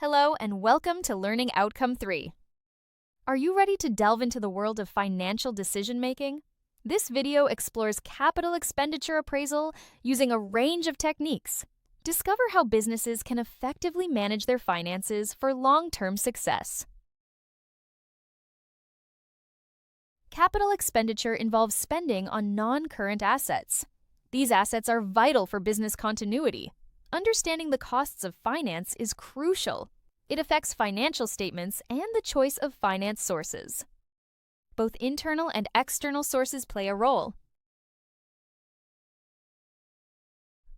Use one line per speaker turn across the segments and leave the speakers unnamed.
Hello and welcome to Learning Outcome 3. Are you ready to delve into the world of financial decision-making? This video explores capital expenditure appraisal using a range of techniques. Discover how businesses can effectively manage their finances for long-term success. Capital expenditure involves spending on non-current assets. These assets are vital for business continuity. Understanding the costs of finance is crucial. It affects financial statements and the choice of finance sources. Both internal and external sources play a role.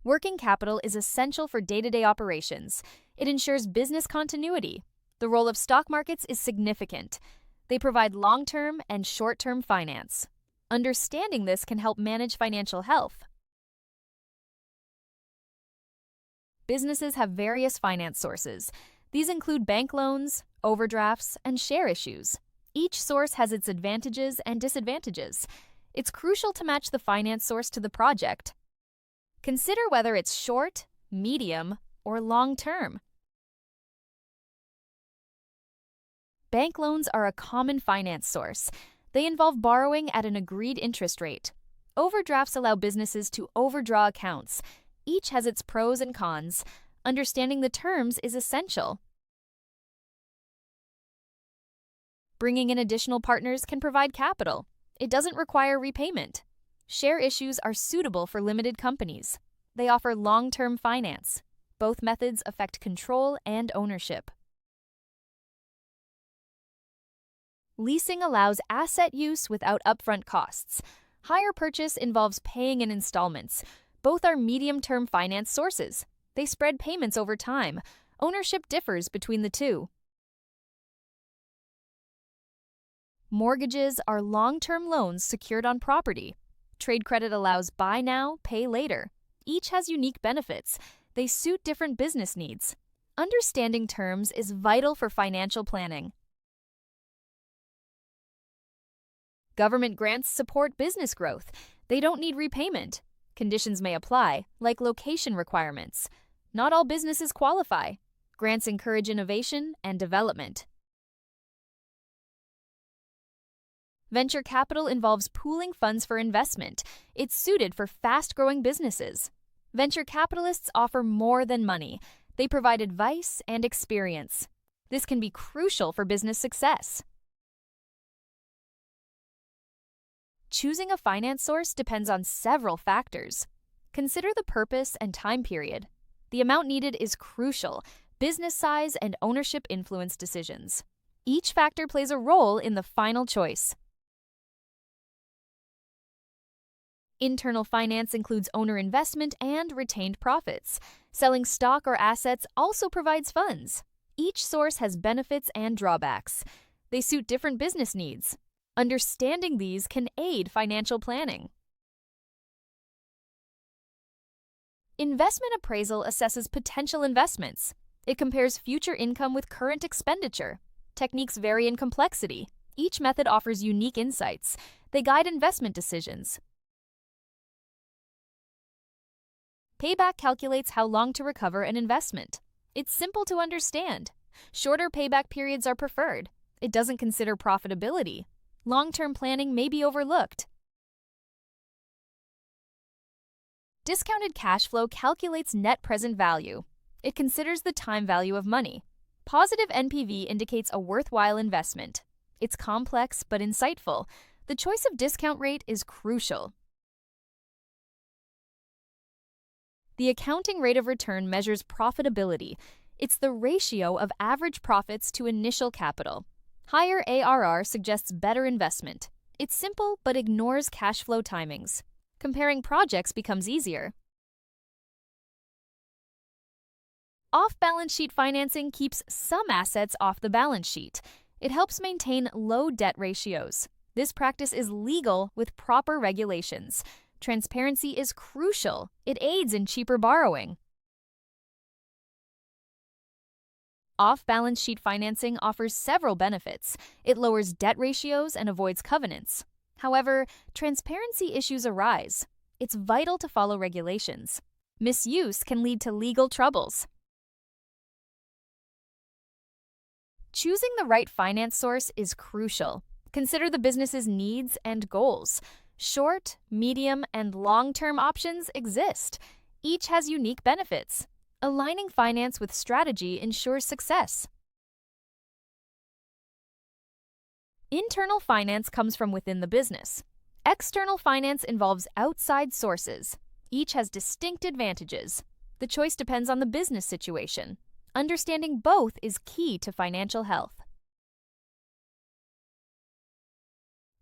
Working capital is essential for day-to-day operations. It ensures business continuity. The role of stock markets is significant. They provide long-term and short-term finance. Understanding this can help manage financial health. Businesses have various finance sources. These include bank loans, overdrafts, and share issues. Each source has its advantages and disadvantages. It's crucial to match the finance source to the project. Consider whether it's short, medium, or long-term. Bank loans are a common finance source. They involve borrowing at an agreed interest rate. Overdrafts allow businesses to overdraw accounts. Each has its pros and cons. Understanding the terms is essential. Bringing in additional partners can provide capital. It doesn't require repayment. Share issues are suitable for limited companies. They offer long-term finance. Both methods affect control and ownership. Leasing allows asset use without upfront costs. Hire purchase involves paying in installments. Both are medium-term finance sources. They spread payments over time. Ownership differs between the two. Mortgages are long-term loans secured on property. Trade credit allows buy now, pay later. Each has unique benefits. They suit different business needs. Understanding terms is vital for financial planning. Government grants support business growth. They don't need repayment. Conditions may apply, like location requirements. Not all businesses qualify. Grants encourage innovation and development. Venture capital involves pooling funds for investment. It's suited for fast-growing businesses. Venture capitalists offer more than money. They provide advice and experience. This can be crucial for business success. Choosing a finance source depends on several factors. Consider the purpose and time period. The amount needed is crucial. Business size and ownership influence decisions. Each factor plays a role in the final choice. Internal finance includes owner investment and retained profits. Selling stock or assets also provides funds. Each source has benefits and drawbacks. They suit different business needs. Understanding these can aid financial planning. Investment appraisal assesses potential investments. It compares future income with current expenditure. Techniques vary in complexity. Each method offers unique insights. They guide investment decisions. Payback calculates how long to recover an investment. It's simple to understand. Shorter payback periods are preferred. It doesn't consider profitability. Long-term planning may be overlooked. Discounted cash flow calculates net present value. It considers the time value of money. Positive NPV indicates a worthwhile investment. It's complex but insightful. The choice of discount rate is crucial. The accounting rate of return measures profitability. It's the ratio of average profits to initial capital. Higher ARR suggests better investment. It's simple but ignores cash flow timings. Comparing projects becomes easier. Off-balance sheet financing keeps some assets off the balance sheet. It helps maintain low debt ratios. This practice is legal with proper regulations. Transparency is crucial. It aids in cheaper borrowing. Off-balance sheet financing offers several benefits. It lowers debt ratios and avoids covenants. However, transparency issues arise. It's vital to follow regulations. Misuse can lead to legal troubles. Choosing the right finance source is crucial. Consider the business's needs and goals. Short, medium, and long-term options exist. Each has unique benefits. Aligning finance with strategy ensures success. Internal finance comes from within the business. External finance involves outside sources. Each has distinct advantages. The choice depends on the business situation. Understanding both is key to financial health.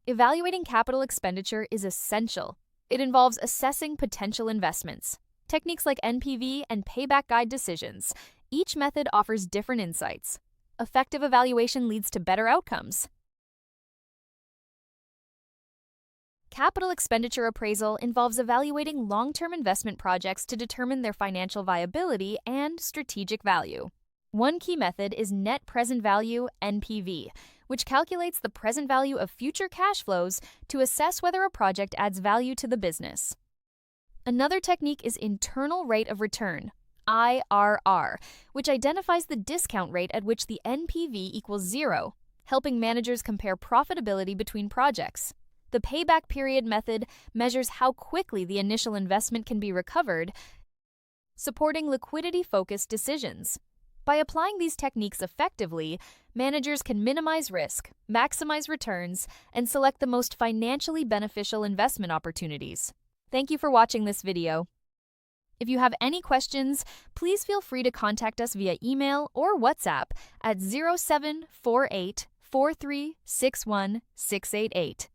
Evaluating capital expenditure is essential. It involves assessing potential investments. Techniques like NPV and payback guide decisions. Each method offers different insights. Effective evaluation leads to better outcomes. Capital expenditure appraisal involves evaluating long-term investment projects to determine their financial viability and strategic value. One key method is net present value (NPV), which calculates the present value of future cash flows to assess whether a project adds value to the business. Another technique is internal rate of return (IRR), which identifies the discount rate at which the NPV equals 0, helping managers compare profitability between projects. The payback period method measures how quickly the initial investment can be recovered, supporting liquidity-focused decisions. By applying these techniques effectively, managers can minimize risk, maximize returns, and select the most financially beneficial investment opportunities. Thank you for watching this video. If you have any questions, please feel free to contact us via email or WhatsApp at 0748 4361 688.